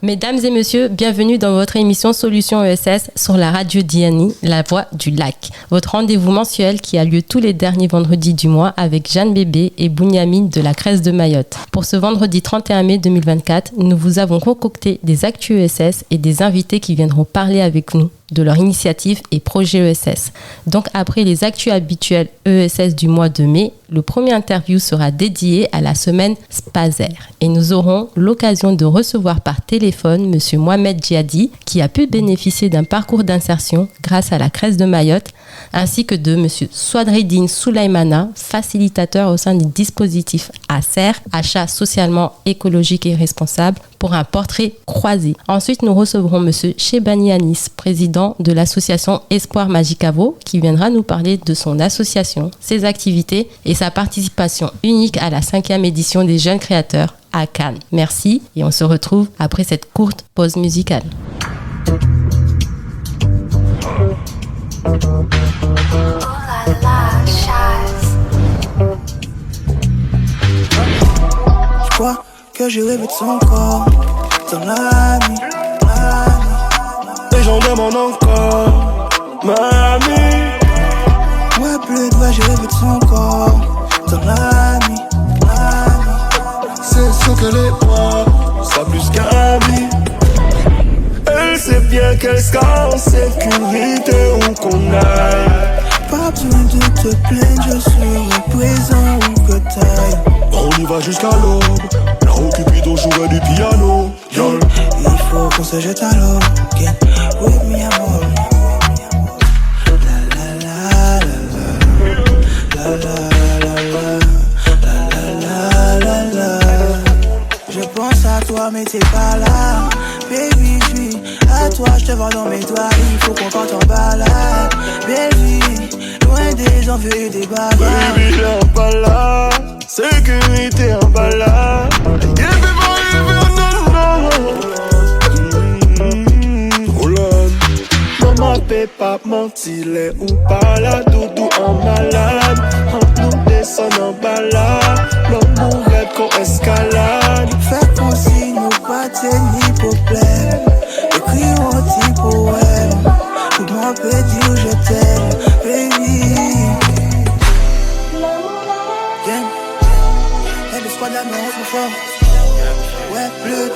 Mesdames et messieurs, bienvenue dans votre émission Solutions ESS sur la radio Diani, la voix du lac. Votre rendez-vous mensuel qui a lieu tous les derniers vendredis du mois avec Jeanne Bébé et Bouniamine de la Crèce de Mayotte. Pour ce vendredi 31 mai 2024, nous vous avons concocté des actus ESS et des invités qui viendront parler avec nous de leur initiative et projet ESS. Donc après les actus habituels ESS du mois de mai, le premier interview sera dédié à la semaine Spazer et nous aurons l'occasion de recevoir par téléphone M. Mohamed Djihadi qui a pu bénéficier d'un parcours d'insertion grâce à la Crèce de Mayotte ainsi que de M. Swadreddine Soulaimana, facilitateur au sein du dispositif ASER, achat socialement écologique et responsable, pour un portrait croisé. Ensuite, nous recevrons M. Chebani Anis, président de l'association Espoir Magicavo, qui viendra nous parler de son association, ses activités et sa participation unique à la 5e édition des Jeunes Créateurs à Cannes. Merci et on se retrouve après cette courte pause musicale. Je crois que j'ai rêvé de son corps dans la nuit. Les gens demandent encore mamie. Ouais, plus de j'ai rêvé de son corps dans la nuit. C'est ce qu'elle est moi, ça plus qu'ami. Elle sait bien qu'elle sera en sécurité où qu'on aille. Pas besoin de te plaindre, je serai présent où que t'ailles. On y va jusqu'à l'aube, là où Cupido jouait du piano. Yo. Il faut qu'on se jette à l'eau, okay. With me amor. La la la la la la la la la. Je pense à toi mais t'es pas là. Baby, je suis à toi, je te vois dans mes doigts. Il faut qu'on parte en balade. Baby, loin des envieux et des bagarres. Baby, en balade, sécurité en balade. Yeah, maman peut pas mentir, les ou pas là, doudou en malade. Quand nous descendons en balade, l'homme rêve qu'on escalade. Fait qu'on signe nous pas ni problème. Écris un petit poème. Tout le monde peut dire je t'aime, baby. Yeah. Et le squad là, mais on se fort. Ouais, bleu.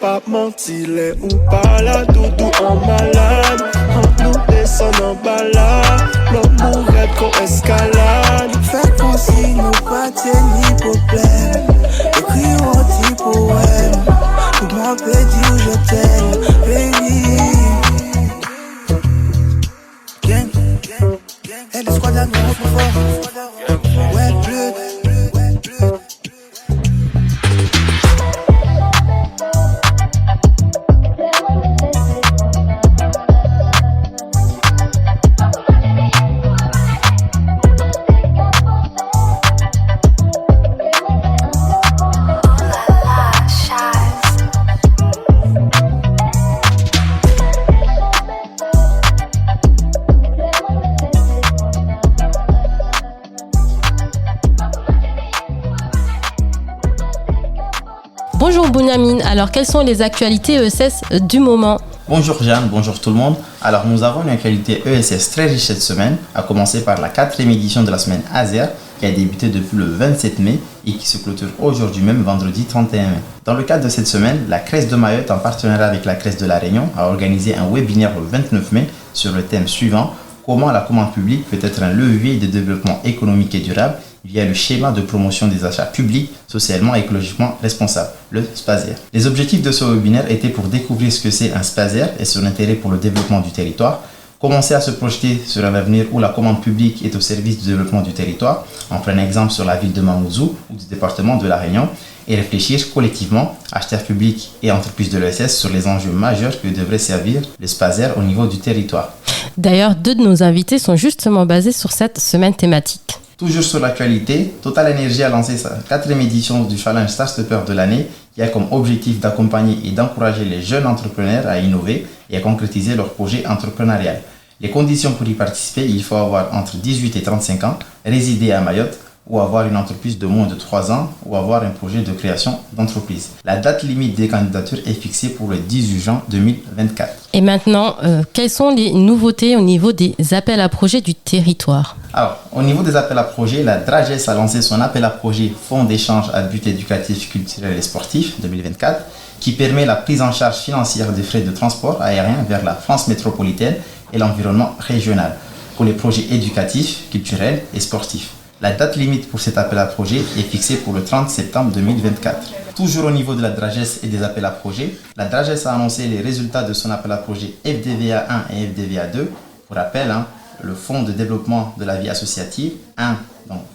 Pas mentir, les ou pas là, doudou en malade. Quand nous descendons en balade, l'homme rêve qu'on escalade. Fait qu'on signe nous pas ni problème. Écris un petit poème. Tout le monde peut dire je t'aime, baby. Gang, et le squad là, nous on se fort. Ouais, bleu. Bonjour Bouniamine, alors quelles sont les actualités ESS du moment ? Bonjour Jeanne, bonjour tout le monde. Alors nous avons une actualité ESS très riche cette semaine, à commencer par la 4e édition de la semaine ASER qui a débuté depuis le 27 mai et qui se clôture aujourd'hui même vendredi 31 mai. Dans le cadre de cette semaine, la Crèce de Mayotte en partenariat avec la Crèce de la Réunion a organisé un webinaire le 29 mai sur le thème suivant: comment la commande publique peut être un levier de développement économique et durable via le schéma de promotion des achats publics socialement et écologiquement responsables, le SPASER. Les objectifs de ce webinaire étaient pour découvrir ce que c'est un SPASER et son intérêt pour le développement du territoire, commencer à se projeter sur un avenir où la commande publique est au service du développement du territoire, en prenant exemple sur la ville de Mamoudzou ou du département de La Réunion, et réfléchir collectivement, acheteurs publics et entreprises de l'ESS, sur les enjeux majeurs que devrait servir le SPASER au niveau du territoire. D'ailleurs, 2 de nos invités sont justement basés sur cette semaine thématique. Toujours sur l'actualité, Total Energy a lancé sa 4e édition du Challenge Startupper de l'année qui a comme objectif d'accompagner et d'encourager les jeunes entrepreneurs à innover et à concrétiser leur projet entrepreneurial. Les conditions pour y participer, il faut avoir entre 18 et 35 ans, résider à Mayotte ou avoir une entreprise de moins de 3 ans ou avoir un projet de création d'entreprise. La date limite des candidatures est fixée pour le 18 juin 2024. Et maintenant, quelles sont les nouveautés au niveau des appels à projets du territoire ? Alors, au niveau des appels à projets, la DRAGES a lancé son appel à projet Fonds d'échange à but éducatif, culturel et sportif 2024 qui permet la prise en charge financière des frais de transport aérien vers la France métropolitaine et l'environnement régional pour les projets éducatifs, culturels et sportifs. La date limite pour cet appel à projet est fixée pour le 30 septembre 2024. Toujours au niveau de la DRAGES et des appels à projets, la DRAGES a annoncé les résultats de son appel à projet FDVA 1 et FDVA 2. Pour rappel, le Fonds de développement de la vie associative 1,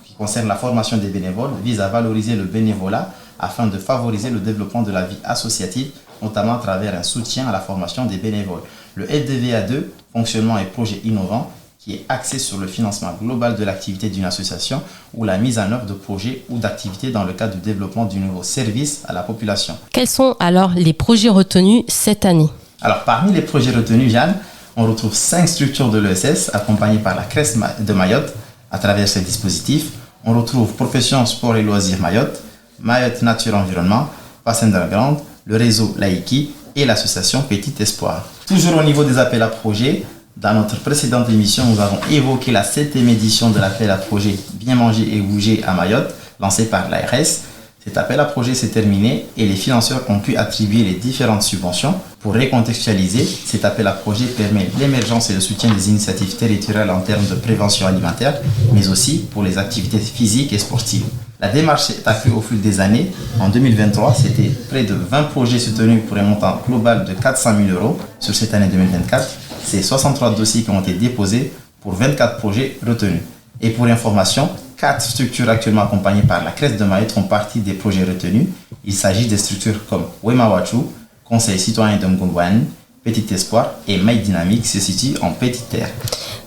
qui concerne la formation des bénévoles, vise à valoriser le bénévolat afin de favoriser le développement de la vie associative, notamment à travers un soutien à la formation des bénévoles. Le FDVA 2, fonctionnement et projet innovants, qui est axé sur le financement global de l'activité d'une association ou la mise en œuvre de projets ou d'activités dans le cadre du développement du nouveau service à la population. Quels sont alors les projets retenus cette année ? Alors, parmi les projets retenus, Jeanne, on retrouve 5 structures de l'ESS accompagnées par la CRES de Mayotte à travers ces dispositifs. On retrouve Profession Sport et Loisirs Mayotte, Mayotte Nature Environnement, Pass Underground, le réseau Laïki et l'association Petit Espoir. Toujours au niveau des appels à projets, dans notre précédente émission, nous avons évoqué la 7e édition de l'appel à projet Bien manger et bouger à Mayotte, lancé par l'ARS. Cet appel à projet s'est terminé et les financeurs ont pu attribuer les différentes subventions. Pour recontextualiser, cet appel à projet permet l'émergence et le soutien des initiatives territoriales en termes de prévention alimentaire, mais aussi pour les activités physiques et sportives. La démarche s'est accrue au fil des années. En 2023, c'était près de 20 projets soutenus pour un montant global de 400 000 € sur cette année 2024. C'est 63 dossiers qui ont été déposés pour 24 projets retenus. Et pour information, 4 structures actuellement accompagnées par la CRES de Mayotte font partie des projets retenus. Il s'agit des structures comme Wemawachu, Conseil citoyen de Mgundwan, Petit Espoir et My Dynamique se situe en Petite Terre.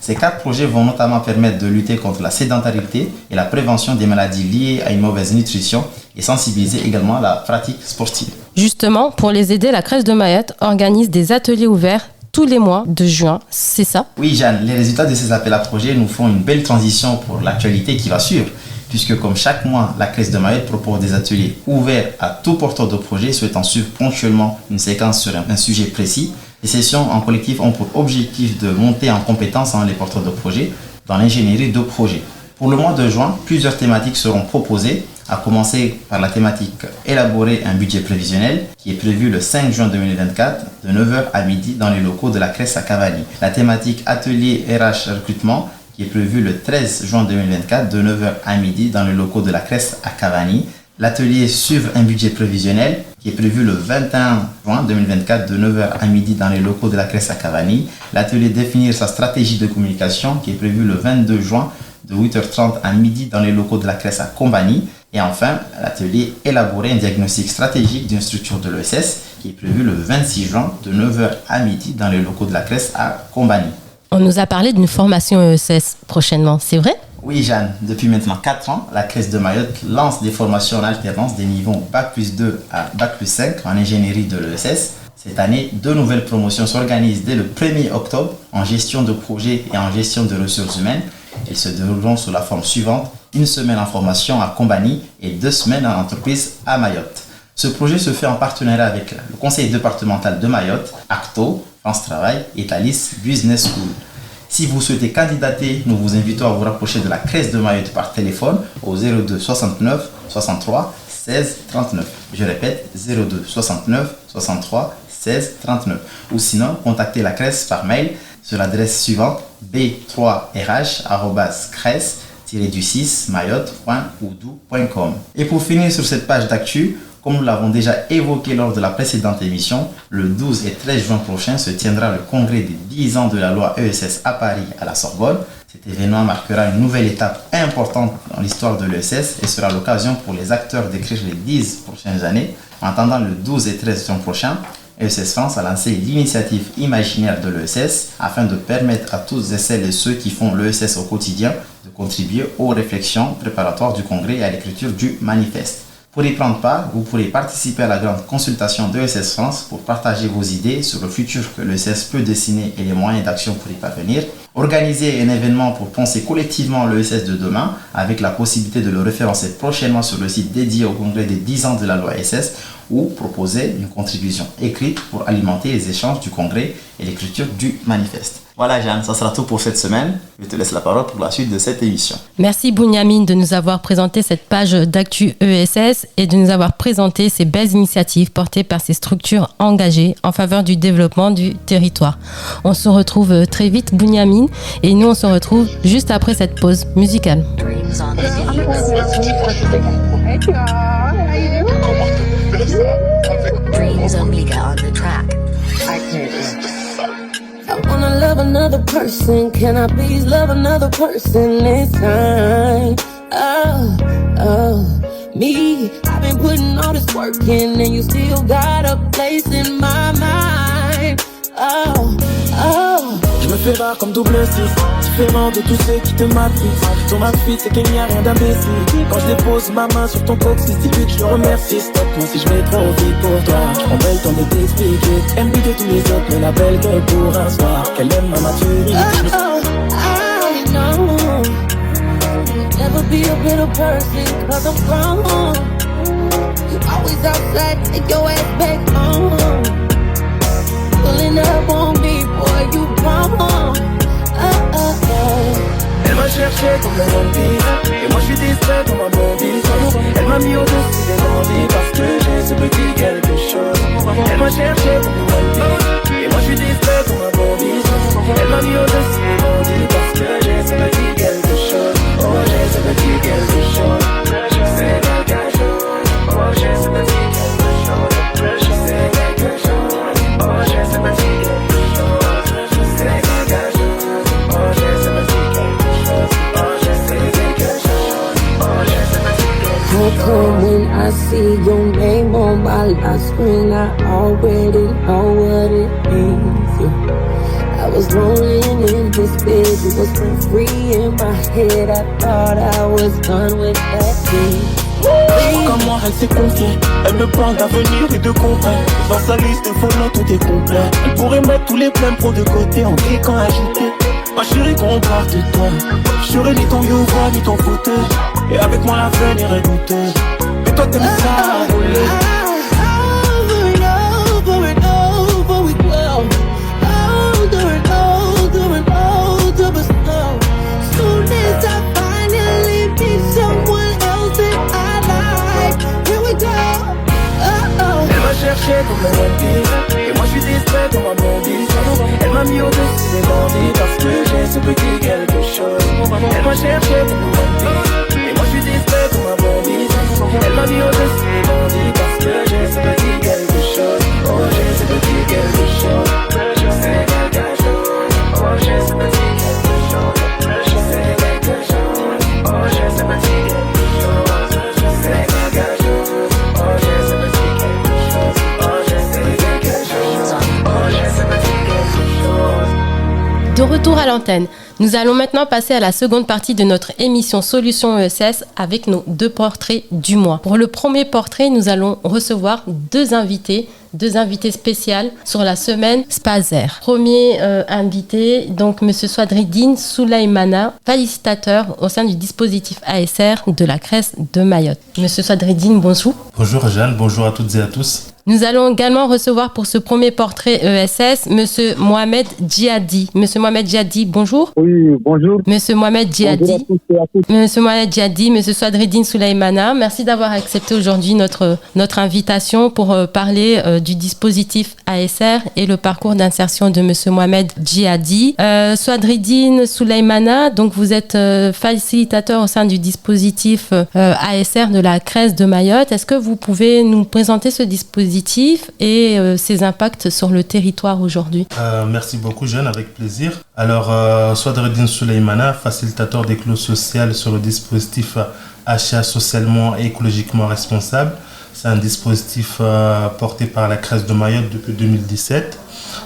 Ces 4 projets vont notamment permettre de lutter contre la sédentarité et la prévention des maladies liées à une mauvaise nutrition et sensibiliser également à la pratique sportive. Justement, pour les aider, la CRES de Mayotte organise des ateliers ouverts tous les mois de juin, c'est ça ? Oui, Jeanne, les résultats de ces appels à projets nous font une belle transition pour l'actualité qui va suivre, puisque comme chaque mois, la CRES de Mayotte propose des ateliers ouverts à tout porteur de projet souhaitant suivre ponctuellement une séquence sur un sujet précis. Les sessions en collectif ont pour objectif de monter en compétence les porteurs de projets dans l'ingénierie de projet. Pour le mois de juin, plusieurs thématiques seront proposées, à commencer par la thématique élaborer un budget prévisionnel qui est prévu le 5 juin 2024 de 9h à midi dans les locaux de la CRES à Cavani. La thématique atelier RH recrutement qui est prévu le 13 juin 2024 de 9h à midi dans les locaux de la CRES à Cavani. L'atelier suivre un budget prévisionnel qui est prévu le 21 juin 2024 de 9h à midi dans les locaux de la CRES à Cavani. L'atelier définir sa stratégie de communication qui est prévu le 22 juin de 8h30 à midi dans les locaux de la CRES à Combani. Et enfin, l'atelier élaborer un diagnostic stratégique d'une structure de l'ESS qui est prévu le 26 juin de 9h à midi dans les locaux de la CRES à Combani. On nous a parlé d'une formation ESS prochainement, c'est vrai ? Oui, Jeanne, depuis maintenant 4 ans, la CRES de Mayotte lance des formations en alternance des niveaux Bac+2 à Bac+5 en ingénierie de l'ESS. Cette année, 2 nouvelles promotions s'organisent dès le 1er octobre en gestion de projet et en gestion de ressources humaines. Elles se dérouleront sous la forme suivante: 1 semaine en formation à Combani et 2 semaines en entreprise à Mayotte. Ce projet se fait en partenariat avec le conseil départemental de Mayotte, ACTO, France Travail et Thalys Business School. Si vous souhaitez candidater, nous vous invitons à vous rapprocher de la CRES de Mayotte par téléphone au 02 69 63 16 39. Je répète, 02 69 63 16 39. Ou sinon, contactez la CRES par mail sur l'adresse suivante b3rh@cres 6 mayotte.oudou.com. Et pour finir sur cette page d'actu, comme nous l'avons déjà évoqué lors de la précédente émission, le 12 et 13 juin prochain se tiendra le congrès des 10 ans de la loi ESS à Paris, à la Sorbonne. Cet événement marquera une nouvelle étape importante dans l'histoire de l'ESS et sera l'occasion pour les acteurs d'écrire les 10 prochaines années. En attendant le 12 et 13 juin prochain, ESS France a lancé l'initiative imaginaire de l'ESS afin de permettre à tous et celles et ceux qui font l'ESS au quotidien de contribuer aux réflexions préparatoires du congrès et à l'écriture du manifeste. Pour y prendre part, vous pourrez participer à la grande consultation de l'ESS France pour partager vos idées sur le futur que l'ESS peut dessiner et les moyens d'action pour y parvenir. Organiser un événement pour penser collectivement l'ESS de demain avec la possibilité de le référencer prochainement sur le site dédié au congrès des 10 ans de la loi ESS ou proposer une contribution écrite pour alimenter les échanges du congrès et l'écriture du manifeste. Voilà Jeanne, ça sera tout pour cette semaine. Je te laisse la parole pour la suite de cette émission. Merci Bouniamine de nous avoir présenté cette page d'actu ESS et de nous avoir présenté ces belles initiatives portées par ces structures engagées en faveur du développement du territoire. On se retrouve très vite Bouniamine et nous on se retrouve juste après cette pause musicale. Dreams Omega on the track. I wanna love another person. Can I please love another person this time? Me. I've been putting all this work in, and you still got a place in my mind. Je me fais rare comme double 6, différent de tous ceux qui te matrixent. Sur ma suite, c'est qu'il n'y a rien d'imbécile. Quand je dépose ma main sur ton coccyx, dis-lui que je le remercie. Stop-moi si je vais trop vite pour toi. Je prends pas le temps de t'expliquer. Elle me de tous les autres, mais la belle que pour un soir. Qu'elle aime ma maturité. I know. Never be a better person, 'cause I'm grown. You always outside, take your ass back home. Pulling up on me, boy, you wrong. Elle m'a cherché comme un bandit, et moi je suis distrait comme un bandit. Elle m'a mis au-dessus des bandits parce que j'ai ce petit quelque chose. Elle m'a cherché comme un bandit, et moi je suis distrait comme un bandit. Elle m'a mis au-dessus des bandits parce que j'ai ce petit quelque chose. Oh j'ai ce petit quelque chose. C'est quelque chose. Oh j'ai ce petit quelque chose. C'est quelque chose. Oh j'ai ce petit quelque chose. C'est quelque chose. Oh j'ai ce petit quelque chose. Oh j'ai ce quelque chose. Oh j'ai ce petit quelque chose. How come when I see your name on my lock screen, I already know what it means? Yeah. I was rolling in this bed, it was free in my head. I thought I was done with that thing. Comme moi, elle s'est confiée. Elle me parle d'avenir et de compagnie. Dans sa liste de follow, tout est complet. Elle pourrait mettre tous les pleins pros de côté en cliquant ajouter. Ma chérie, qu'on part de toi. J'aurais ni ton yoga, ni ton fauteuil. Et avec moi, l'avenir est douteux. Mais toi, t'aimes ça rouler. Chercher comme un bandit, et moi je suis distrait comme un bandit. Elle m'a mis au-dessus des bandits parce que j'ai ce petit quelque chose. Elle m'a cherché comme un bandit, et moi je suis distrait comme un bandit. Elle m'a mis au-dessus des bandits parce que j'ai ce petit quelque chose. Oh j'ai ce petit quelque chose. C'est quelque chose. Oh j'ai ce petit quelque chose. C'est quelque chose. Oh j'ai ce petit quelque chose. C'est quelque chose. Oh j'ai ce petit De retour à l'antenne, nous allons maintenant passer à la seconde partie de notre émission Solutions ESS avec nos 2 portraits du mois. Pour le premier portrait, nous allons recevoir 2 invités spéciales sur la semaine Spazer. Premier invité, donc Monsieur Swadreddine Souleymana, facilitateur au sein du dispositif ASR de la CRES de Mayotte. Monsieur Swadreddine, bonjour. Bonjour Jeanne, bonjour à toutes et à tous. Nous allons également recevoir pour ce premier portrait ESS Monsieur Mohamed Djihadi. Monsieur Mohamed Djihadi, bonjour. Oui, bonjour. Monsieur Mohamed Djihadi. Bonjour à tous et à toutes. Monsieur Mohamed Djihadi, Monsieur Swadreddine Souleymana, merci d'avoir accepté aujourd'hui notre invitation pour parler du dispositif ASR et le parcours d'insertion de Monsieur Mohamed Djihadi. Swadreddine Souleymana, donc vous êtes facilitateur au sein du dispositif ASR de la CRES de Mayotte. Est-ce que vous pouvez nous présenter ce dispositif et ses impacts sur le territoire aujourd'hui? Merci beaucoup, Jeanne, avec plaisir. Alors, Swadreddine Souleymana, facilitateur des clauses sociales sur le dispositif achat socialement et écologiquement responsable. C'est un dispositif porté par la CRES de Mayotte depuis 2017.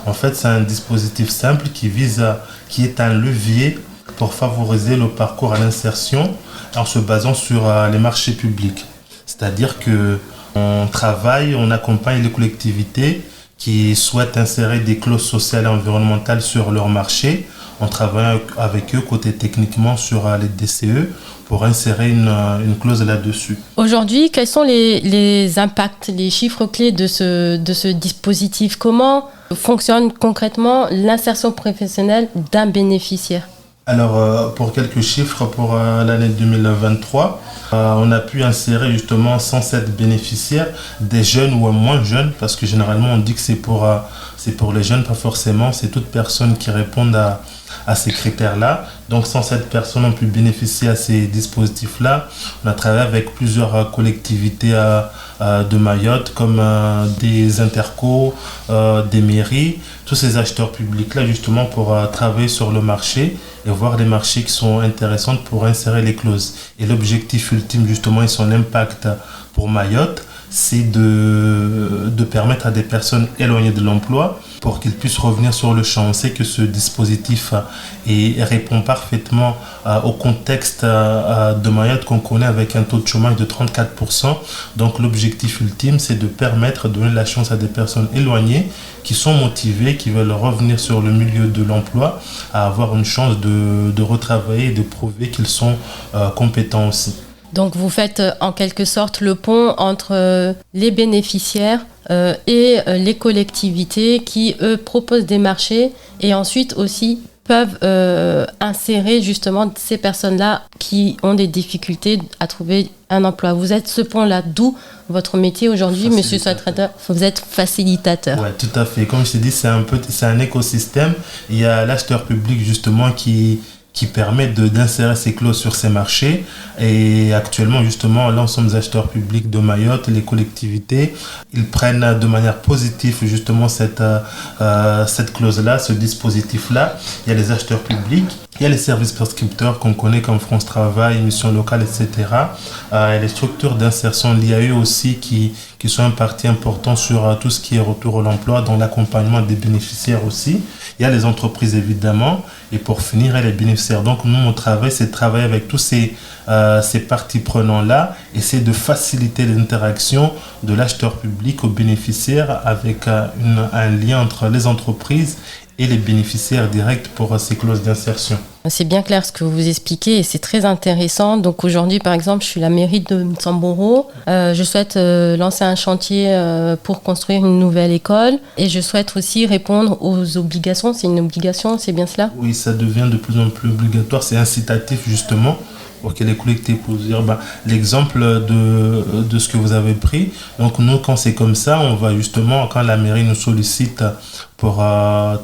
En fait, c'est un dispositif simple qui est un levier pour favoriser le parcours à l'insertion en se basant sur les marchés publics. C'est-à-dire que on accompagne les collectivités qui souhaitent insérer des clauses sociales et environnementales sur leur marché. On travaille avec eux côté techniquement sur les DCE pour insérer une clause là-dessus. Aujourd'hui, quels sont les impacts, les chiffres clés de ce dispositif? Comment fonctionne concrètement l'insertion professionnelle d'un bénéficiaire? Alors, pour quelques chiffres, pour l'année 2023, on a pu insérer justement 107 bénéficiaires, des jeunes ou moins jeunes, parce que généralement on dit que c'est pour les jeunes, pas forcément, c'est toute personne qui répondent à ces critères-là. Donc 107 personnes ont pu bénéficier à ces dispositifs-là. On a travaillé avec plusieurs collectivités de Mayotte, comme des intercos, des mairies, tous ces acheteurs publics-là justement pour travailler sur le marché et voir les marchés qui sont intéressants pour insérer les clauses. Et l'objectif ultime justement et son impact pour Mayotte, c'est de permettre à des personnes éloignées de l'emploi pour qu'ils puissent revenir sur le champ. On sait que ce dispositif répond parfaitement au contexte de Mayotte qu'on connaît avec un taux de chômage de 34%. Donc l'objectif ultime, c'est de permettre de donner la chance à des personnes éloignées qui sont motivées, qui veulent revenir sur le milieu de l'emploi, à avoir une chance de retravailler et de prouver qu'ils sont compétents aussi. Donc vous faites en quelque sorte le pont entre les bénéficiaires et les collectivités qui, eux, proposent des marchés et ensuite aussi peuvent insérer justement ces personnes-là qui ont des difficultés à trouver un emploi. Vous êtes ce pont-là, d'où votre métier aujourd'hui, Monsieur Swadreddine, vous êtes facilitateur. Oui, tout à fait. Comme je t'ai dit, c'est un écosystème. Il y a l'acheteur public justement qui permet d'insérer ces clauses sur ces marchés. Et actuellement, justement, l'ensemble des acheteurs publics de Mayotte, les collectivités, ils prennent de manière positive justement cette clause-là, ce dispositif-là. Il y a les acheteurs publics, il y a les services prescripteurs qu'on connaît comme France Travail, Mission Locale, etc. Il y a les structures d'insertion, l'IAE aussi, qui sont un parti important sur tout ce qui est retour à l'emploi, dans l'accompagnement des bénéficiaires aussi. Il y a les entreprises évidemment, et pour finir, il y a les bénéficiaires. Donc nous, mon travail, c'est de travailler avec tous ces parties prenants-là, et c'est de faciliter l'interaction de l'acheteur public aux bénéficiaires avec un lien entre les entreprises et les bénéficiaires directs pour ces clauses d'insertion. C'est bien clair ce que vous expliquez et c'est très intéressant. Donc aujourd'hui, par exemple, je suis la mairie de Mtsamboro. Je souhaite lancer un chantier pour construire une nouvelle école et je souhaite aussi répondre aux obligations. C'est une obligation, c'est bien cela? Oui, ça devient de plus en plus obligatoire. C'est incitatif justement pour que les collectivités puissent dire l'exemple de ce que vous avez pris. Donc nous, quand c'est comme ça, on va justement, quand la mairie nous sollicite pour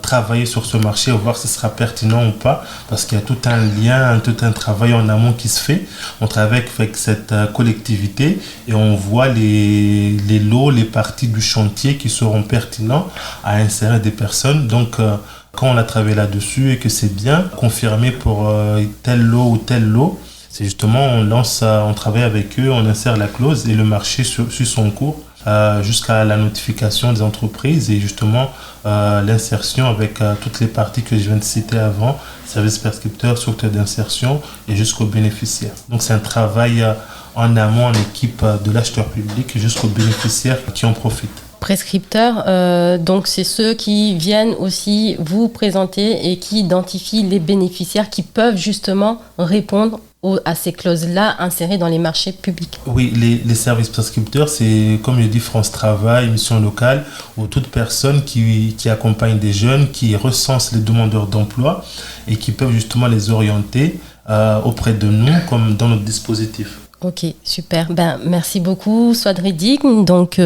travailler sur ce marché, voir si ce sera pertinent ou pas, parce qu'il y a tout un lien, tout un travail en amont qui se fait. On travaille avec cette collectivité et on voit les lots, les parties du chantier qui seront pertinents à insérer des personnes. Donc quand on a travaillé là-dessus et que c'est bien confirmé pour tel lot ou tel lot, c'est justement, on travaille avec eux, on insère la clause et le marché suit son cours jusqu'à la notification des entreprises et justement l'insertion avec toutes les parties que je viens de citer avant, services prescripteurs, structures d'insertion et jusqu'aux bénéficiaires. Donc c'est un travail en amont en équipe de l'acheteur public jusqu'aux bénéficiaires qui en profitent. Prescripteurs, donc c'est ceux qui viennent aussi vous présenter et qui identifient les bénéficiaires qui peuvent justement répondre à ces clauses-là insérées dans les marchés publics. Oui, les services prescripteurs, c'est comme je dis France Travail, Mission Locale, ou toute personne qui accompagne des jeunes, qui recense les demandeurs d'emploi et qui peuvent justement les orienter auprès de nous, comme dans notre dispositif. Ok, super. Merci beaucoup, Swadridine. Donc,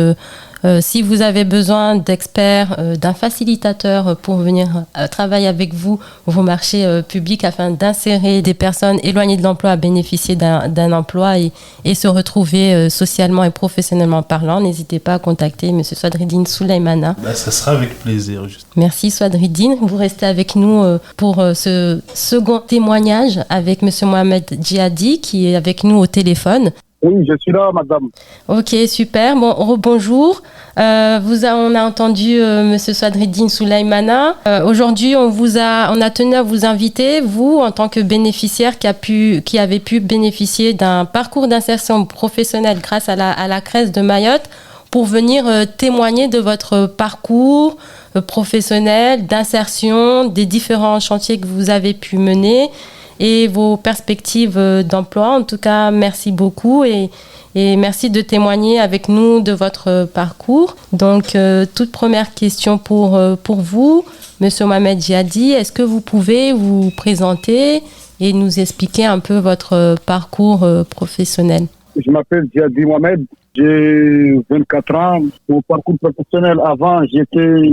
si vous avez besoin d'experts, d'un facilitateur pour venir travailler avec vous vos marchés publics afin d'insérer des personnes éloignées de l'emploi à bénéficier d'un emploi et se retrouver socialement et professionnellement parlant, n'hésitez pas à contacter M. Swadridine Souleymana. Ça sera avec plaisir. Merci Swadridine. Vous restez avec nous pour ce second témoignage avec M. Mohamed Djihadi qui est avec nous au téléphone. Oui, je suis là, madame. Ok, super. Bon, rebonjour. On a entendu Monsieur Swadridine Souleymana. Aujourd'hui, on a tenu à vous inviter, vous, en tant que bénéficiaire qui avez pu bénéficier d'un parcours d'insertion professionnelle grâce à la CRES de Mayotte, pour venir témoigner de votre parcours professionnel, d'insertion, des différents chantiers que vous avez pu mener et vos perspectives d'emploi. En tout cas, merci beaucoup et merci de témoigner avec nous de votre parcours. Donc, toute première question pour vous, Monsieur Mohamed Djihadi, est-ce que vous pouvez vous présenter et nous expliquer un peu votre parcours professionnel? Je m'appelle Djihadi Mohamed, j'ai 24 ans. Mon parcours professionnel, avant, j'étais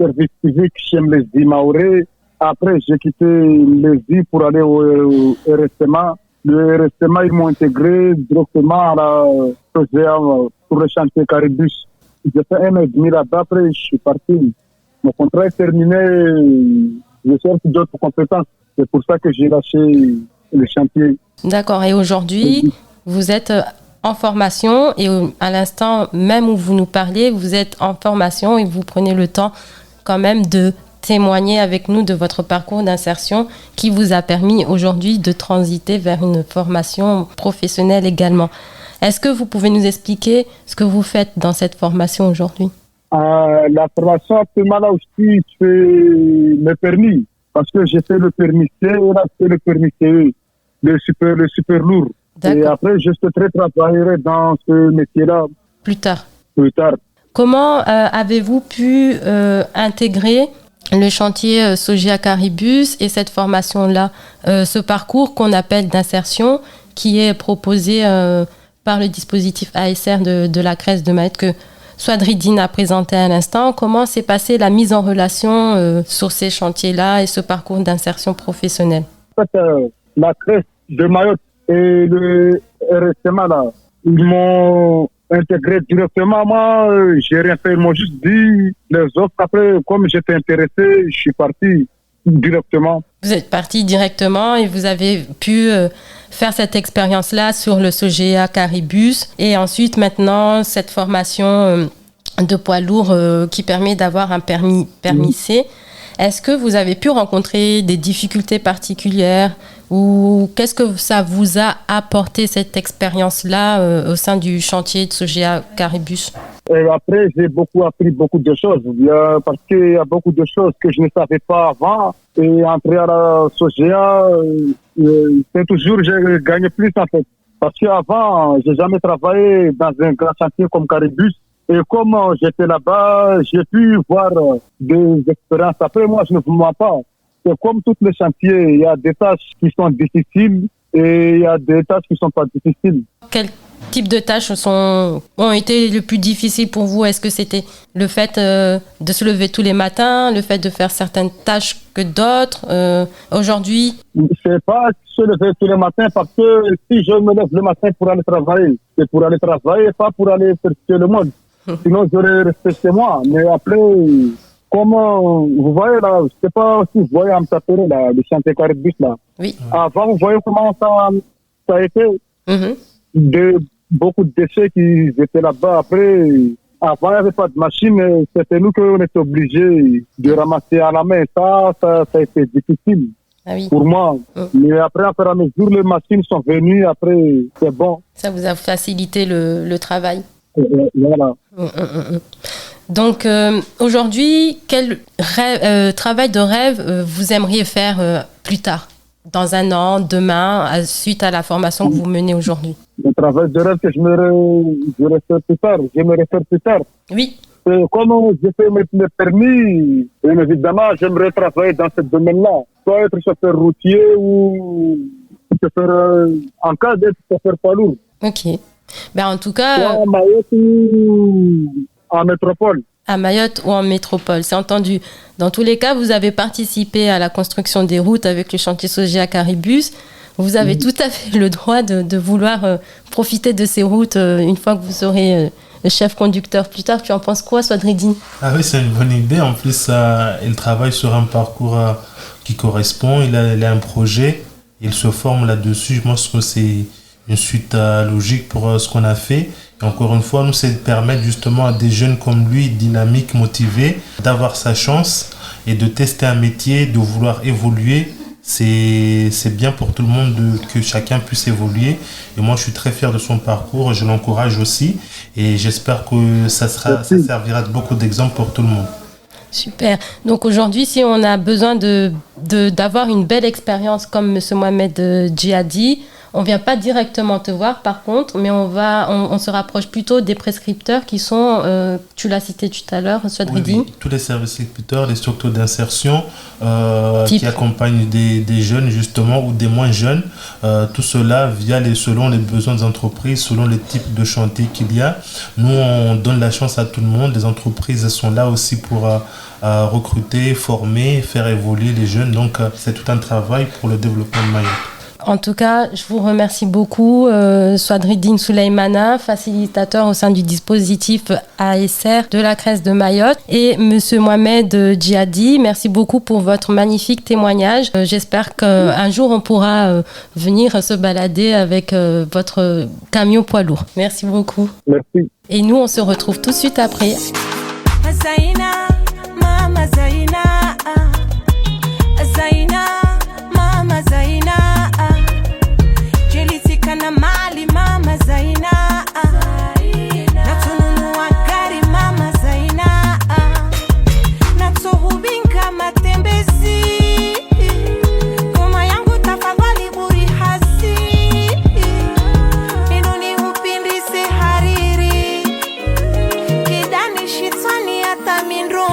service civique chez Mlesdi Maoré. Après, j'ai quitté Mlesdi pour aller au RSMA. Le RSMA, ils m'ont intégré directement à la PGA pour le chantier Caribus. J'ai fait 1 an et demi là-bas, après je suis parti. Mon contrat est terminé, je cherche d'autres compétences. C'est pour ça que j'ai lâché le chantier. D'accord, et aujourd'hui, vous êtes en formation et à l'instant même où vous nous parlez, vous êtes en formation et vous prenez le temps quand même de témoigner avec nous de votre parcours d'insertion qui vous a permis aujourd'hui de transiter vers une formation professionnelle également. Est-ce que vous pouvez nous expliquer ce que vous faites dans cette formation aujourd'hui? La formation actuellement là aussi, c'est le permis. Parce que j'ai fait le permis C et là c'est le permis CE, le super lourd. D'accord. Et après, je souhaiterais travailler dans ce métier-là. Plus tard. Comment avez-vous pu intégrer le chantier Sogea Caribus et cette formation-là, ce parcours qu'on appelle d'insertion, qui est proposé par le dispositif ASR de la CRES de Mayotte que Swadridine a présenté à l'instant? Comment s'est passée la mise en relation sur ces chantiers-là et ce parcours d'insertion professionnelle? En fait, la CRES de Mayotte et le RSMA, là, ils m'ont intégré directement. Moi, j'ai rien fait. Ils m'ont juste dit les offres. Après, comme j'étais intéressé, je suis parti directement. Vous êtes parti directement et vous avez pu faire cette expérience-là sur le Sogea Caribus et ensuite maintenant cette formation de poids lourd qui permet d'avoir un permis C. Est-ce que vous avez pu rencontrer des difficultés particulières ou qu'est-ce que ça vous a apporté cette expérience-là au sein du chantier de Sogea Caribus? Après, j'ai appris beaucoup de choses parce qu'il y a beaucoup de choses que je ne savais pas avant. Et entrer à la Sogea, c'est toujours j'ai gagné plus en fait. Parce qu'avant, j'ai jamais travaillé dans un grand chantier comme Caribus. Et comme j'étais là-bas, j'ai pu voir des expériences. Après, moi, je ne vous mens pas. C'est comme tous les chantiers, il y a des tâches qui sont difficiles et il y a des tâches qui ne sont pas difficiles. Quel type de tâches ont été le plus difficile pour vous? Est-ce que c'était le fait de se lever tous les matins, le fait de faire certaines tâches que d'autres aujourd'hui? C'est pas se lever tous les matins parce que si je me lève le matin pour aller travailler, c'est pour aller travailler, pas pour aller faire le monde. Sinon, j'aurais resté chez moi. Mais après, comment vous voyez là, je ne sais pas si vous voyez à Mtapere, là, le chantier Caribus là. Oui. Avant, vous voyez comment ça a été. Beaucoup de déchets qui étaient là-bas. Après, avant, il n'y avait pas de machine. C'était nous qu'on était obligés de ramasser à la main. Ça a été difficile pour moi. Mais après, à mesure, les machines sont venues. Après, c'est bon. Ça vous a facilité le travail. Voilà. Donc, aujourd'hui, quel travail de rêve vous aimeriez faire plus tard? dans un an, demain, suite à la formation que vous menez aujourd'hui? Le travail de rêve que j'aimerais faire plus tard. Oui. Comme j'ai fait mes permis, bien évidemment, j'aimerais travailler dans ce domaine-là. Soit être chauffeur routier ou chauffeur, en cas d'être chauffeur poids lourd. Ok. Ben, en tout cas. Soit à Mayotte ou en métropole. À Mayotte ou en métropole, c'est entendu. Dans tous les cas, vous avez participé à la construction des routes avec le chantier Sogea Caribus. Vous avez tout à fait le droit de vouloir profiter de ces routes une fois que vous serez chef conducteur plus tard. Tu en penses quoi, Swadridine? Ah oui, c'est une bonne idée. En plus, il travaille sur un parcours qui correspond. Il a un projet. Il se forme là-dessus. Je pense que c'est une suite logique pour ce qu'on a fait. Et encore une fois, nous, c'est de permettre justement à des jeunes comme lui, dynamiques, motivés, d'avoir sa chance et de tester un métier, de vouloir évoluer. C'est bien pour tout le monde que chacun puisse évoluer. Et moi, je suis très fier de son parcours. Je l'encourage aussi. Et j'espère que ça servira de beaucoup d'exemples pour tout le monde. Super. Donc aujourd'hui, si on a besoin d'avoir une belle expérience comme M. Mohamed Djihadi, on ne vient pas directement te voir par contre, mais on se rapproche plutôt des prescripteurs qui sont, tu l'as cité tout à l'heure, Swadridine. Oui, tous les services prescripteurs, les structures d'insertion qui accompagnent des jeunes justement ou des moins jeunes. Tout cela selon les besoins des entreprises, selon les types de chantiers qu'il y a. Nous, on donne la chance à tout le monde. Les entreprises sont là aussi pour recruter, former, faire évoluer les jeunes. Donc, c'est tout un travail pour le développement de Mayotte. En tout cas, je vous remercie beaucoup, Swadridine Souleymana, facilitateur au sein du dispositif ASR de la CRES de Mayotte, et Monsieur Mohamed Djihadi. Merci beaucoup pour votre magnifique témoignage. J'espère qu'un jour on pourra venir se balader avec votre camion poids lourd. Merci beaucoup. Merci. Et nous, on se retrouve tout de suite après. Zaina, Mama Zaina, Zaina, Mama Zaina. Kana mali Mama Zaina, na tununua gari Mama Zaina, na tuhubinka matembezi, ngoma yangu tafadhali buri hasi, minuni upindise hariri, kidani shitwani hata mindro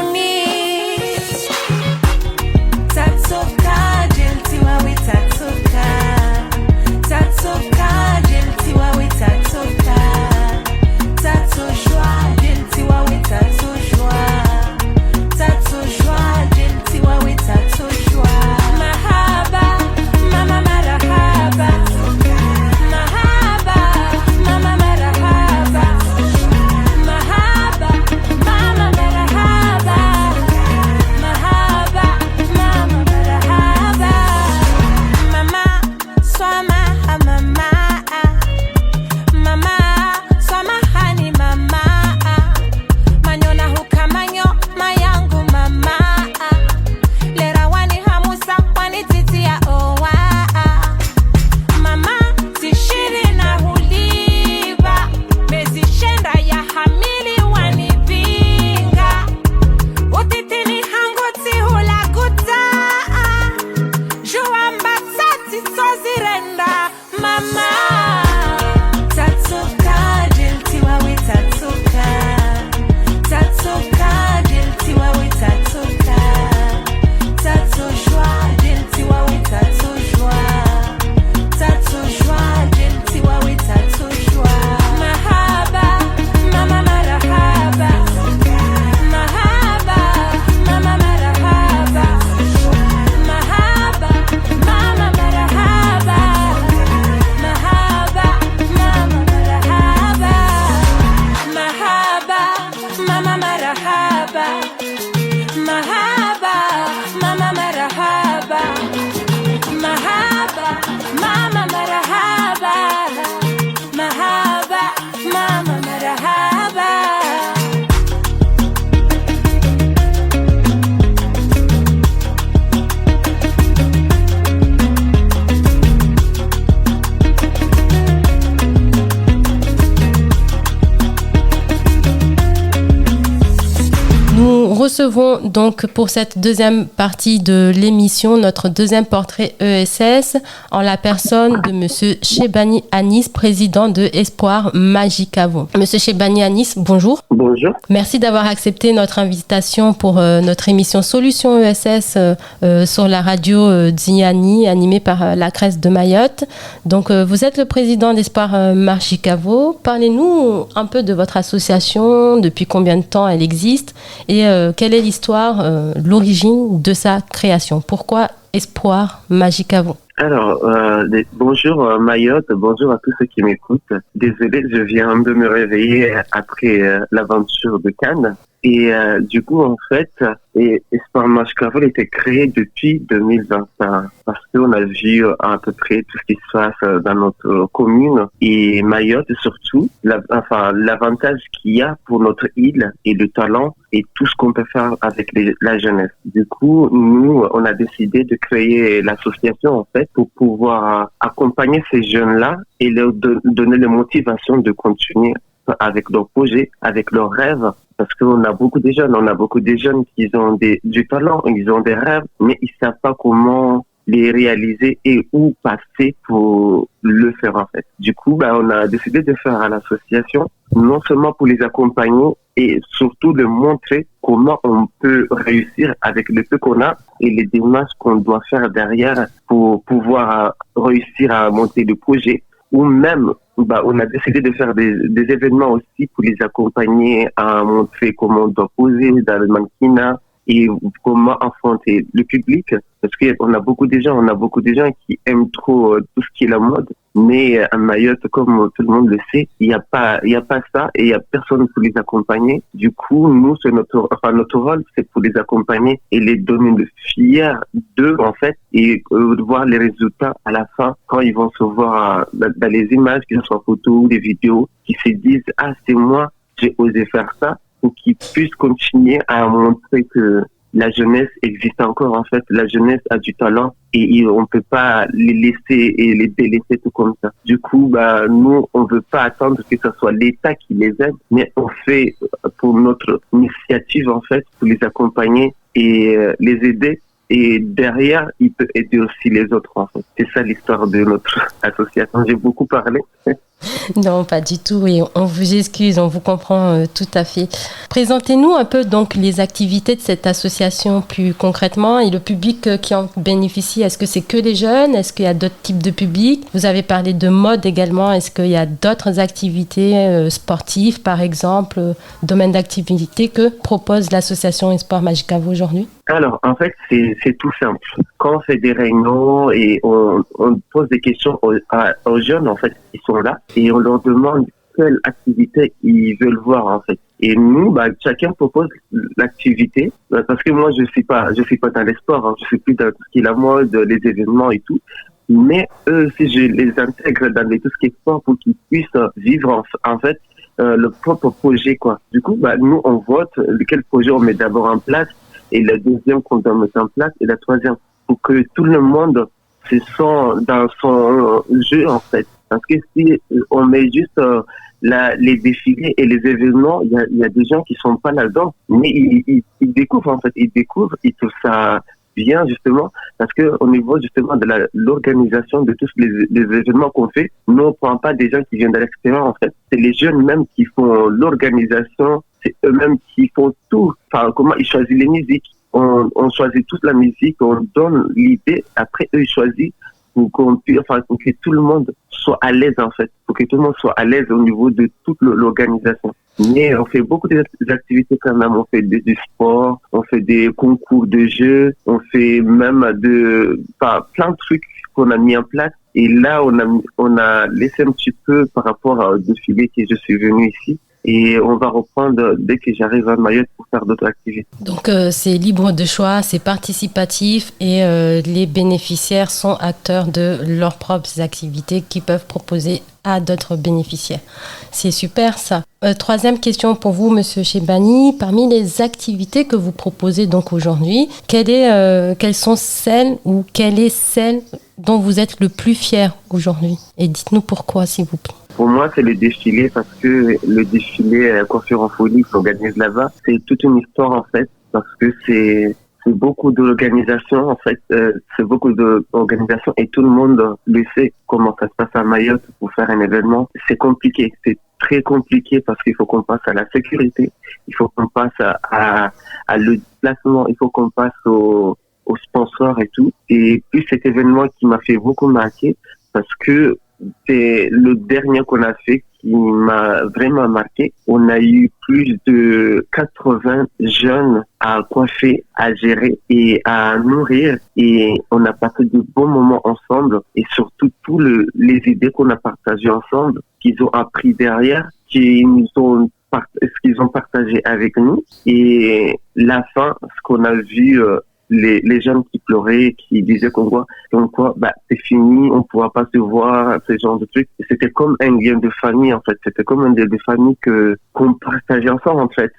recevons donc pour cette deuxième partie de l'émission notre deuxième portrait ESS en la personne de Monsieur Chebani Anis, président de Espoir Majicavo. Monsieur Chebani Anis, bonjour. Bonjour. Merci d'avoir accepté notre invitation pour notre émission Solutions ESS sur la radio Diani, animée par la CRES de Mayotte. Donc, vous êtes le président d'Espoir Majicavo. Parlez-nous un peu de votre association, depuis combien de temps elle existe et quelle est l'histoire, l'origine de sa création. Pourquoi Espoir Majicavo? Alors, bonjour Mayotte, bonjour à tous ceux qui m'écoutent. Désolé, je viens de me réveiller après l'aventure de Cannes. Et du coup, en fait, Espoir Majicavo a été créé depuis 2021 parce qu'on a vu à peu près tout ce qui se passe dans notre commune et Mayotte surtout. L'avantage qu'il y a pour notre île et le talent et tout ce qu'on peut faire avec la jeunesse. Du coup, nous, on a décidé de créer l'association en fait pour pouvoir accompagner ces jeunes-là et leur donner la motivation de continuer avec leurs projets, avec leurs rêves. Parce qu'on a beaucoup de jeunes qui ont du talent, ils ont des rêves, mais ils savent pas comment les réaliser et où passer pour le faire en fait. Du coup, on a décidé de faire à l'association, non seulement pour les accompagner et surtout de montrer comment on peut réussir avec le peu qu'on a et les démarches qu'on doit faire derrière pour pouvoir réussir à monter le projet. Ou même, on a décidé de faire des événements aussi pour les accompagner à montrer comment on doit poser dans le mannequinat et comment affronter le public. Parce qu'on a beaucoup de gens qui aiment trop tout ce qui est la mode. Mais à Mayotte, comme tout le monde le sait, il y a pas ça et il y a personne pour les accompagner. Du coup, nous, notre rôle, c'est pour les accompagner et les donner fiers d'eux, en fait, et voir les résultats à la fin quand ils vont se voir dans les images, que ce soit photos ou des vidéos, qui se disent, ah, c'est moi, j'ai osé faire ça, pour qu'ils puissent continuer à montrer que la jeunesse existe encore, en fait. La jeunesse a du talent et on peut pas les laisser et les délaisser tout comme ça. Du coup, nous, on veut pas attendre que ce soit l'État qui les aide, mais on fait pour notre initiative, en fait, pour les accompagner et les aider. Et derrière, il peut aider aussi les autres, en fait. C'est ça l'histoire de notre association. J'ai beaucoup parlé. Non, pas du tout. Et on vous excuse, on vous comprend tout à fait. Présentez-nous un peu donc les activités de cette association plus concrètement et le public qui en bénéficie. Est-ce que c'est que les jeunes? Est-ce qu'il y a d'autres types de publics? Vous avez parlé de mode également. Est-ce qu'il y a d'autres activités sportives, par exemple, domaine d'activité que propose l'association Espoir Majicavo aujourd'hui? Alors, en fait, c'est tout simple. Quand on fait des réunions et on pose des questions aux jeunes, en fait, qui sont là, et on leur demande quelle activité ils veulent voir, en fait. Et nous, chacun propose l'activité, parce que moi, je suis pas dans les sports, hein, je suis plus dans tout ce qui est la mode, les événements et tout. Mais eux, si je les intègre dans tout ce qui est sport pour qu'ils puissent vivre, en fait, le propre projet, quoi. Du coup, nous, on vote quel projet on met d'abord en place, et le deuxième qu'on doit mettre en place, et la troisième, pour que tout le monde se sent dans son jeu, en fait. Parce que si on met juste les défilés et les événements, il y a des gens qui sont pas là-dedans, mais ils découvrent, en fait. Ils trouvent ça bien, justement, parce que au niveau, justement, de l'organisation de tous les événements qu'on fait, nous, on prend pas des gens qui viennent de l'extérieur, en fait. C'est les jeunes même qui font l'organisation, c'est eux-mêmes qui font tout. Enfin, comment ils choisissent les musiques. On choisit toute la musique, on donne l'idée, après eux ils choisissent pour que tout le monde soit à l'aise, en fait, pour que tout le monde soit à l'aise au niveau de toute l'organisation. Mais on fait beaucoup d'activités quand même, on fait du sport, on fait des concours de jeux, on fait même plein de trucs qu'on a mis en place. Et là, on a laissé un petit peu par rapport au défilé que je suis venu ici. Et on va reprendre dès que j'arrive à Mayotte pour faire d'autres activités. Donc c'est libre de choix, c'est participatif et les bénéficiaires sont acteurs de leurs propres activités qu'ils peuvent proposer à d'autres bénéficiaires. C'est super ça. Troisième question pour vous, Monsieur Chebani. Parmi les activités que vous proposez donc aujourd'hui, quelles sont celles ou quelle est celle dont vous êtes le plus fier aujourd'hui? Et dites-nous pourquoi, s'il vous plaît. Pour moi, c'est le défilé parce que le défilé Coiffure en folie qui s'organise là-bas, c'est toute une histoire en fait. parce que c'est beaucoup d'organisations, en fait, c'est beaucoup d'organisations et tout le monde le sait comment ça se passe à Mayotte pour faire un événement. C'est compliqué, c'est très compliqué parce qu'il faut qu'on passe à la sécurité, il faut qu'on passe à le déplacement, il faut qu'on passe aux sponsors et tout. Et puis cet événement qui m'a fait beaucoup marquer parce que c'est le dernier qu'on a fait qui m'a vraiment marqué. On a eu plus de 80 jeunes à coiffer, à gérer et à nourrir. Et on a passé de bons moments ensemble. Et surtout, les idées qu'on a partagées ensemble, qu'ils ont appris derrière, ce qu'ils ont partagé avec nous. Et la fin, ce qu'on a vu... les jeunes qui pleuraient, qui disaient qu'on voit, c'est fini, on pourra pas se voir, ce genre de trucs. C'était comme un lien de famille, en fait. C'était comme un lien de famille qu'on partageait ensemble, en fait.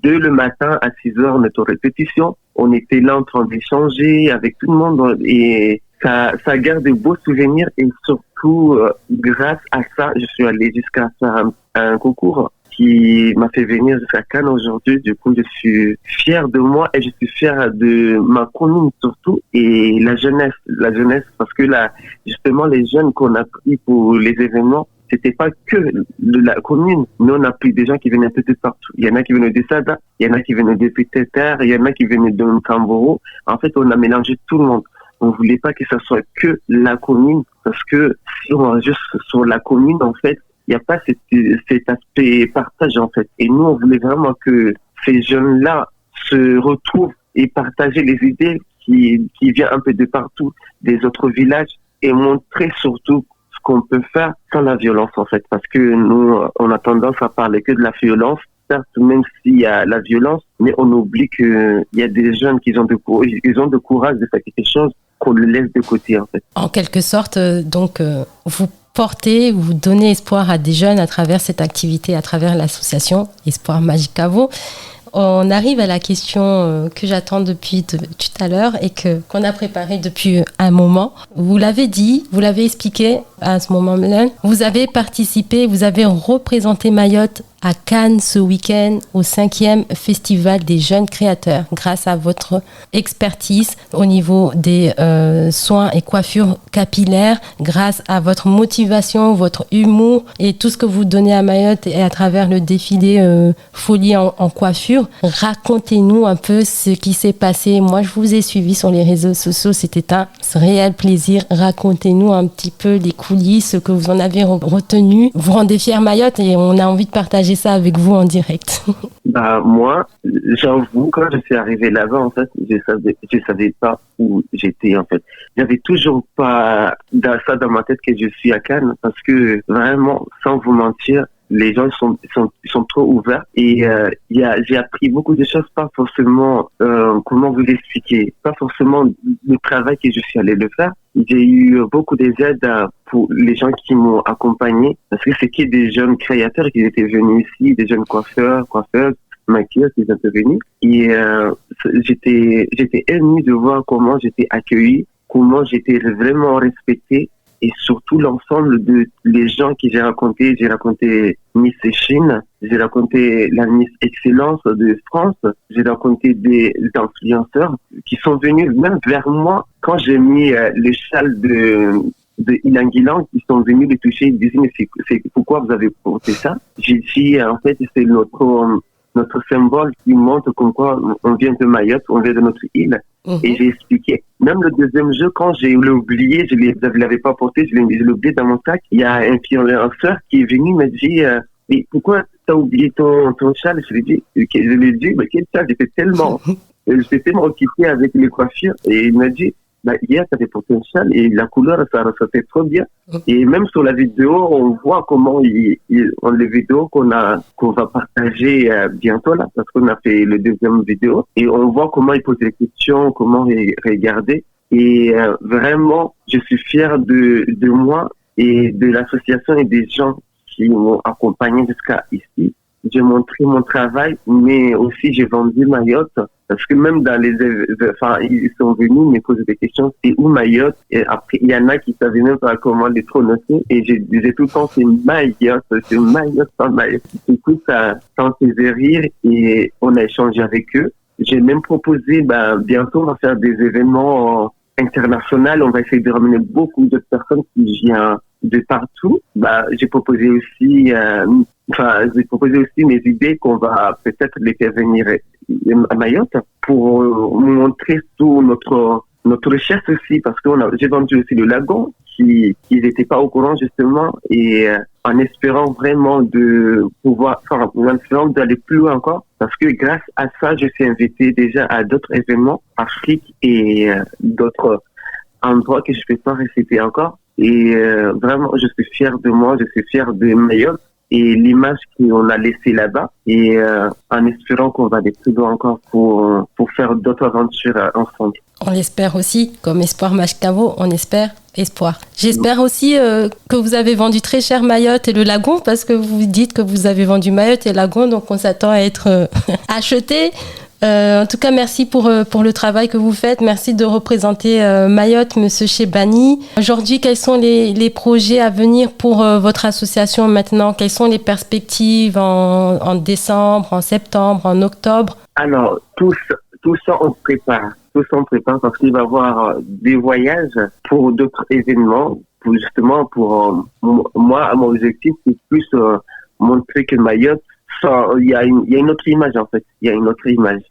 Dès le matin à 6h, notre répétition, on était là en train d'échanger avec tout le monde et ça garde de beaux souvenirs et surtout, grâce à ça, je suis allé jusqu'à faire un concours qui m'a fait venir jusqu'à Cannes aujourd'hui. Du coup, je suis fier de moi et je suis fier de ma commune surtout et la jeunesse parce que là, justement, les jeunes qu'on a pris pour les événements, c'était pas que de la commune. Nous, on a pris des gens qui venaient un peu de partout. Il y en a qui venaient de Sada, il y en a qui venaient de Pététer, il y en a qui venaient de Ntamboro. En fait, on a mélangé tout le monde. On voulait pas que ça soit que la commune parce que si on va juste sur la commune, en fait, il n'y a pas cet aspect partage, en fait. Et nous, on voulait vraiment que ces jeunes-là se retrouvent et partager les idées qui viennent un peu de partout, des autres villages, et montrer surtout ce qu'on peut faire sans la violence, en fait. Parce que nous, on a tendance à parler que de la violence, certes, même s'il y a la violence, mais on oublie qu'il y a des jeunes qui ont de courage de faire quelque chose qu'on le laisse de côté, en fait. En quelque sorte, vous vous donnez espoir à des jeunes à travers cette activité, à travers l'association Espoir Majicavo. On arrive à la question que j'attends depuis tout à l'heure et qu'on a préparée depuis un moment. Vous l'avez dit, vous l'avez expliqué à ce moment-là. Vous avez participé, vous avez représenté Mayotte à Cannes ce week-end au 5e Festival des jeunes créateurs grâce à votre expertise au niveau des soins et coiffures capillaires, grâce à votre motivation, votre humour et tout ce que vous donnez à Mayotte et à travers le défilé Folie en coiffure. Racontez-nous un peu ce qui s'est passé. Moi, je vous ai suivi sur les réseaux sociaux. C'était un réel plaisir. Racontez-nous un petit peu les coulisses, ce que vous en avez retenu. Vous rendez fier Mayotte et on a envie de partager ça avec vous en direct. Moi, j'avoue, quand je suis arrivé là-bas, en fait, je savais pas où j'étais, en fait. J'avais toujours pas ça dans ma tête que je suis à Cannes parce que vraiment, sans vous mentir, les gens sont trop ouverts et j'ai appris beaucoup de choses, pas forcément comment vous l'expliquer, pas forcément le travail que je suis allé le faire. J'ai eu beaucoup d'aides pour les gens qui m'ont accompagné parce que c'était des jeunes créateurs qui étaient venus ici, des jeunes coiffeuses, maquilleurs qui étaient venus et j'étais ému de voir comment j'étais accueilli, comment j'étais vraiment respecté. Et surtout l'ensemble de les gens que j'ai raconté Miss Chine, j'ai raconté la Miss Excellence de France, j'ai raconté des influenceurs qui sont venus même vers moi quand j'ai mis le châle de Ilang Ilang, ils sont venus les toucher, ils disaient mais c'est pourquoi vous avez porté ça? J'ai dit en fait c'est notre symbole qui montre comme quoi on vient de Mayotte, on vient de notre île. Et j'ai expliqué. Même le deuxième jeu, quand j'ai oublié, je ne l'avais pas porté, je l'ai oublié dans mon sac. Il y a un influenceur qui est venu me dire, mais pourquoi tu as oublié ton châle? Je lui ai dit, mais quel châle? J'étais tellement occupé avec les coiffures. Et il m'a dit, hier, tu avais porté un châle et la couleur, ça ressortait trop bien. Et même sur la vidéo, on voit comment les vidéos qu'on va partager bientôt là, parce qu'on a fait le deuxième vidéo. Et on voit comment ils posent des questions, comment ils regardaient. Et vraiment, je suis fier de moi et de l'association et des gens qui m'ont accompagné jusqu'à ici. J'ai montré mon travail, mais aussi j'ai vendu Mayotte. Parce que même dans ils sont venus me poser des questions, c'est où Mayotte? Et après, il y en a qui savaient même pas comment les prononcer. Et je disais tout le temps, c'est Mayotte, pas Mayotte. Du coup, ça faisait rire et on a échangé avec eux. J'ai même proposé, bientôt, on va faire des événements internationaux. On va essayer de ramener beaucoup d'autres personnes qui viennent de partout. J'ai proposé aussi, mes idées qu'on va peut-être les faire venir à Mayotte pour montrer tout notre recherche aussi, parce que j'ai vendu aussi le lagon qui n'étaient pas au courant justement, et en espérant vraiment en espérant d'aller plus loin encore, parce que grâce à ça, je suis invité déjà à d'autres événements Afrique et d'autres endroits que je ne peux pas réciter encore. Et vraiment, je suis fier de moi, je suis fier de Mayotte et l'image qu'on a laissée là-bas, et en espérant qu'on va aller plus loin encore pour faire d'autres aventures ensemble. On l'espère aussi, comme Espoir Mashkavo, on espère espoir. J'espère aussi que vous avez vendu très cher Mayotte et le lagon, parce que vous dites que vous avez vendu Mayotte et le lagon, donc on s'attend à être acheté. En tout cas, merci pour le travail que vous faites. Merci de représenter Mayotte, Monsieur Chebani. Aujourd'hui, quels sont les projets à venir pour votre association maintenant? Quelles sont les perspectives en décembre, en septembre, en octobre? Alors, tout ça, on prépare. Tout ça, on prépare parce qu'il va y avoir des voyages pour d'autres événements. Pour moi, mon objectif, c'est plus montrer que Mayotte, il y a une autre image en fait. Il y a une autre image.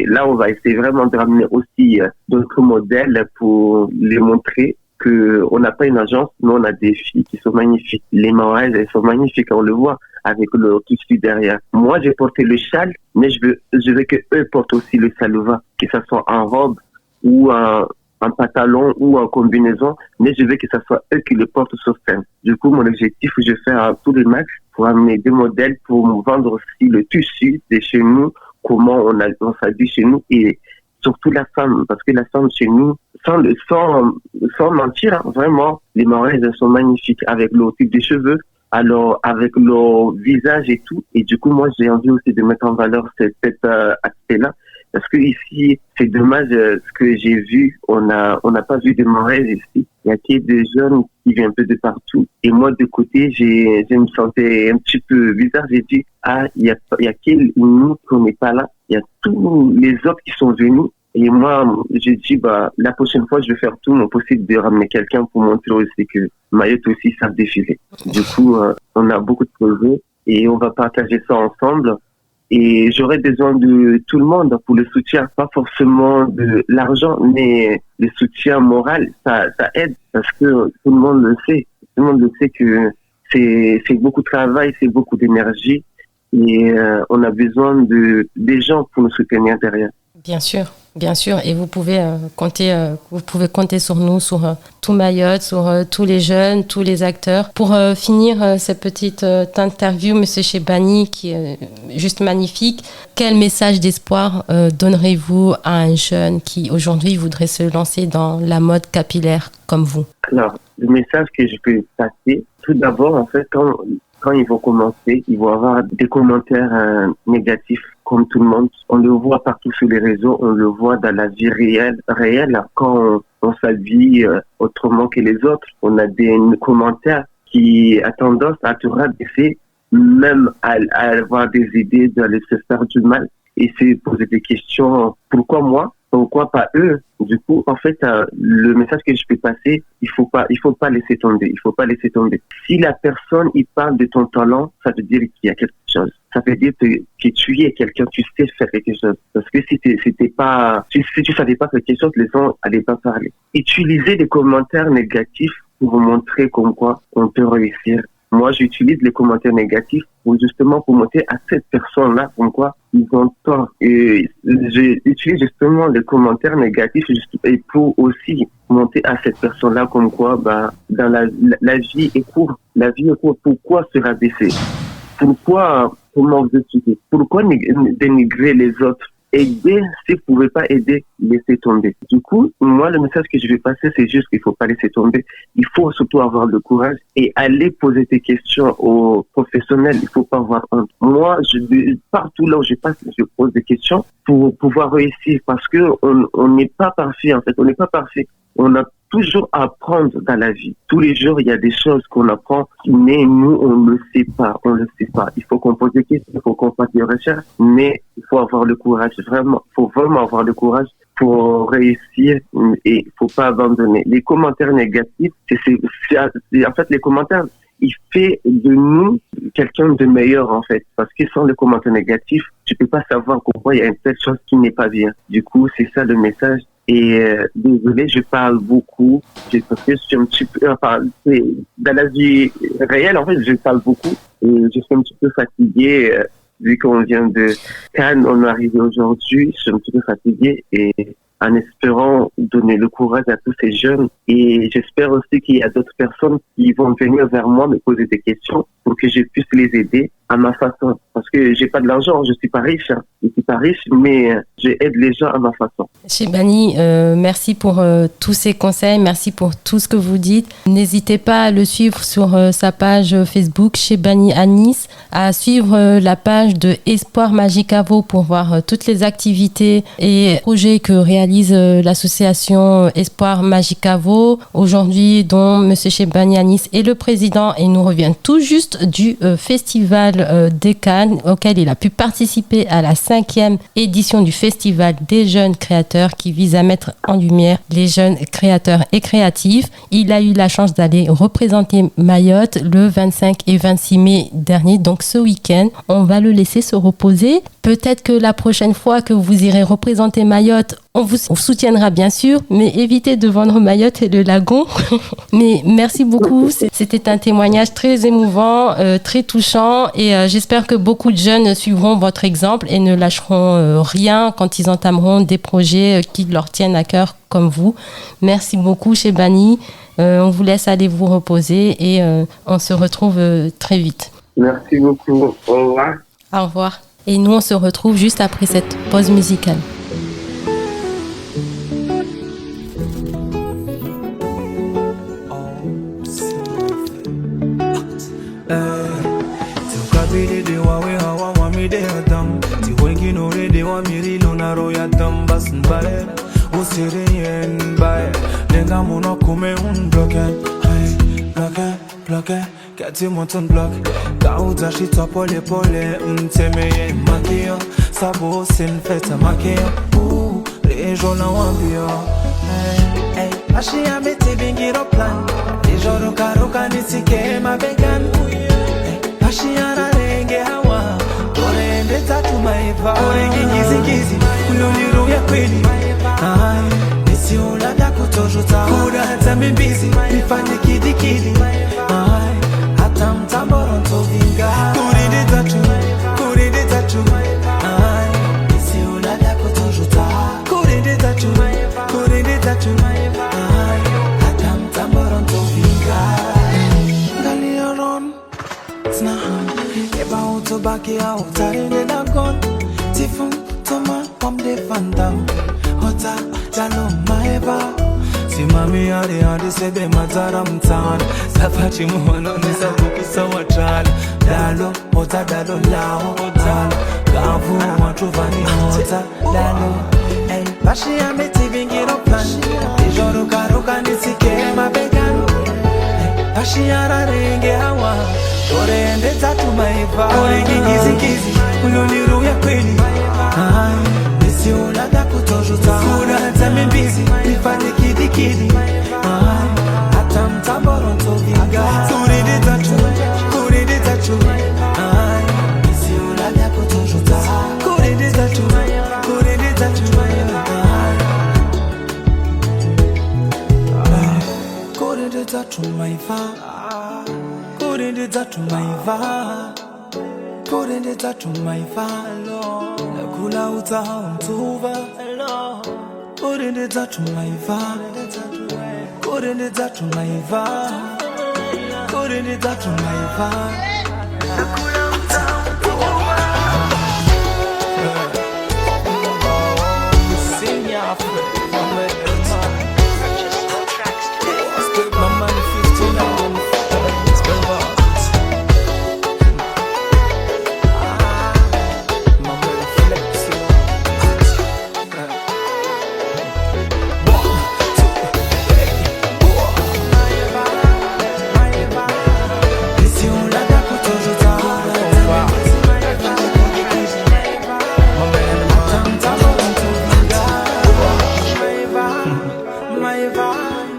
Là, on va essayer vraiment de ramener aussi d'autres modèles pour les montrer qu'on n'a pas une agence, mais on a des filles qui sont magnifiques. Les Maoraises, elles sont magnifiques, on le voit avec le tissu derrière. Moi, j'ai porté le châle, mais je veux que eux portent aussi le salova, que ça soit en robe ou en pantalon ou en combinaison, mais je veux que ça soit eux qui le portent sur scène. Du coup, mon objectif, je fais tous les max pour amener des modèles pour vendre aussi le tissu de chez nous, comment on s'habille chez nous, et surtout la femme, parce que la femme chez nous, sans mentir, vraiment, les Maoraises sont magnifiques avec leur type de cheveux, alors avec leur visage et tout. Et du coup, moi, j'ai envie aussi de mettre en valeur cet aspect-là, parce que ici, c'est dommage ce que j'ai vu. On n'a pas vu de Maoraises ici. Il y a que des jeunes qui viennent un peu de partout. Et moi, de côté, je me sentais un petit peu bizarre. J'ai dit, il y a que nous qu'on n'est pas là. Il y a tous les autres qui sont venus. Et moi, j'ai dit, la prochaine fois, je vais faire tout mon possible de ramener quelqu'un pour montrer aussi que Mayotte aussi savent défiler. Du coup, on a beaucoup de projets et on va partager ça ensemble. Et j'aurais besoin de tout le monde pour le soutien, pas forcément de l'argent, mais le soutien moral, ça aide, parce que tout le monde le sait. Tout le monde le sait que c'est beaucoup de travail, c'est beaucoup d'énergie, et on a besoin des gens pour nous soutenir derrière. Bien sûr, et vous pouvez compter sur nous, sur tout Mayotte, sur tous les jeunes, tous les acteurs. Pour finir cette petite interview, Monsieur Chebani, qui est juste magnifique, quel message d'espoir donnerez-vous à un jeune qui aujourd'hui voudrait se lancer dans la mode capillaire comme vous? Alors, le message que je peux passer, tout d'abord, en fait, quand ils vont commencer, ils vont avoir des commentaires négatifs, comme tout le monde. On le voit partout sur les réseaux, on le voit dans la vie réelle. Quand on s'habille autrement que les autres, on a des commentaires qui a tendance à te rabaisser, même à avoir des idées d'aller se faire du mal et se poser des questions. Pourquoi moi? Pourquoi pas eux? Du coup, en fait, le message que je peux passer, il faut pas laisser tomber. Il faut pas laisser tomber. Si la personne, il parle de ton talent, ça veut dire qu'il y a quelque chose. Ça veut dire que tu es quelqu'un, tu sais faire quelque chose. Parce que si tu savais pas quelque chose, les gens allaient pas parler. Utilisez des commentaires négatifs pour vous montrer comme quoi on peut réussir. Moi, j'utilise les commentaires négatifs pour montrer à cette personne-là comme quoi ils ont tort. Et j'utilise justement les commentaires négatifs et pour aussi montrer à cette personne-là comme quoi, dans la vie est courte. La vie est courte. Pourquoi se rabaisser? Comment vous étudiez? Pourquoi dénigrer les autres? Aider, si vous ne pouvez pas aider, laissez tomber. Du coup, moi, le message que je vais passer, c'est juste qu'il ne faut pas laisser tomber. Il faut surtout avoir le courage et aller poser des questions aux professionnels. Il ne faut pas avoir honte. Moi, partout là où je passe, je pose des questions pour pouvoir réussir, parce que on n'est pas parfait, en fait. On n'est pas parfait. On a toujours à apprendre dans la vie. Tous les jours, il y a des choses qu'on apprend, mais nous, on ne le sait pas. On le sait pas. Il faut qu'on pose des questions, il faut qu'on fasse des recherches, mais il faut avoir le courage, vraiment. Il faut vraiment avoir le courage pour réussir et il faut pas abandonner. Les commentaires négatifs, en fait, les commentaires, il fait de nous quelqu'un de meilleur, en fait. Parce que sans les commentaires négatifs, tu peux pas savoir pourquoi il y a une telle chose qui n'est pas bien. Du coup, c'est ça le message. Et désolé, je parle beaucoup, parce que je suis un petit peu, dans la vie réelle, en fait, je parle beaucoup et je suis un petit peu fatigué, vu qu'on vient de Cannes, on est arrivé aujourd'hui, je suis un petit peu fatigué et en espérant donner le courage à tous ces jeunes. Et j'espère aussi qu'il y a d'autres personnes qui vont venir vers moi me poser des questions pour que je puisse les aider à ma façon. Parce que j'ai pas de l'argent, je suis pas riche, mais je aide les gens à ma façon. Chebani, merci pour tous ces conseils, merci pour tout ce que vous dites. N'hésitez pas à le suivre sur sa page Facebook, Chebani Anis, à suivre la page de Espoir Magicavo pour voir toutes les activités et projets que réalise l'association Espoir Magicavo, aujourd'hui dont M. Chebani Anis est le président et nous revient tout juste du festival des Cannes auquel il a pu participer à la 5e édition du festival des jeunes créateurs qui vise à mettre en lumière les jeunes créateurs et créatifs. Il a eu la chance d'aller représenter Mayotte le 25 et 26 mai dernier, donc ce week-end. On va le laisser se reposer. Peut-être que la prochaine fois que vous irez représenter Mayotte, on vous soutiendra bien sûr, mais évitez de vendre Mayotte et le lagon. Mais merci beaucoup, c'était un témoignage très émouvant, très touchant et j'espère que beaucoup de jeunes suivront votre exemple et ne lâcheront rien quand ils entameront des projets qui leur tiennent à cœur comme vous. Merci beaucoup Chebani, on vous laisse aller vous reposer et on se retrouve très vite. Merci beaucoup, au revoir. Au revoir. Et nous on se retrouve juste après cette pause musicale. Kati monton block Kauza shita pole pole Mtemeye makio Sabo sin feta makio Rejo na wambio Ashi ya meti bingiro plan Rejo roka roka nisike mabegan Ashi ya na renge hawa Kore ende tatu maiva Orengi gizi gizi Kuloniru ya kweli Nisi ulada kutojuta Kuda hata mbizi Nifanye kidi kidi Tamtamboron to vinga Kuride tatu Ay Isi ulada kutojuta Kuride tatu Ay Tamtamboron to vinga Ngali aron Snahan Eba utobaki ya utarinde dagon Tifun toma Wamde fandam Hota Jalo maeba Simami yari hadi sebe matara mtana Sapachi muhono nisa kukisa wachala Dalo, hota dalo lao Dalo, kavu matuvani hota Dalo, bashi ya meti bingiro plan Ijoro karuka nisike mabegan Bashi ya rarenge hawa Kore ende tatu maiva Orengi gizi gizi Uloniru ya kweli Nisi ulada kutojuta Kura hata mbizi Nifanye kidi kidi Hata mtamboron to vinga Kuride tatu Nisi ulada kutojuta Kuride tatu Kuride tatu maiva Kuride tatu maiva Kuride tatu maiva Kula utaha mtuva Kuride tatu maiva Kuride tatu maiva Kuride tatu maiva Kula utaha mtuva Sing Africa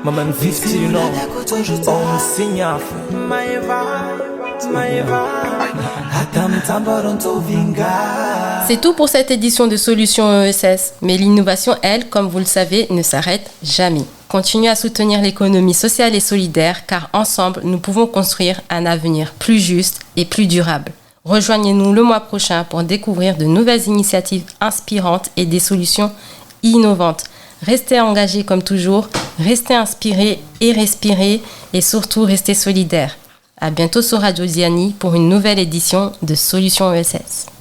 Maman 50, you know. On signaf. C'est tout pour cette édition de Solutions ESS. Mais l'innovation, elle, comme vous le savez, ne s'arrête jamais. Continuez à soutenir l'économie sociale et solidaire car ensemble, nous pouvons construire un avenir plus juste et plus durable. Rejoignez-nous le mois prochain pour découvrir de nouvelles initiatives inspirantes et des solutions innovantes. Restez engagés comme toujours, restez inspirés et respirez et surtout restez solidaires. À bientôt sur Radio Diani pour une nouvelle édition de Solutions ESS.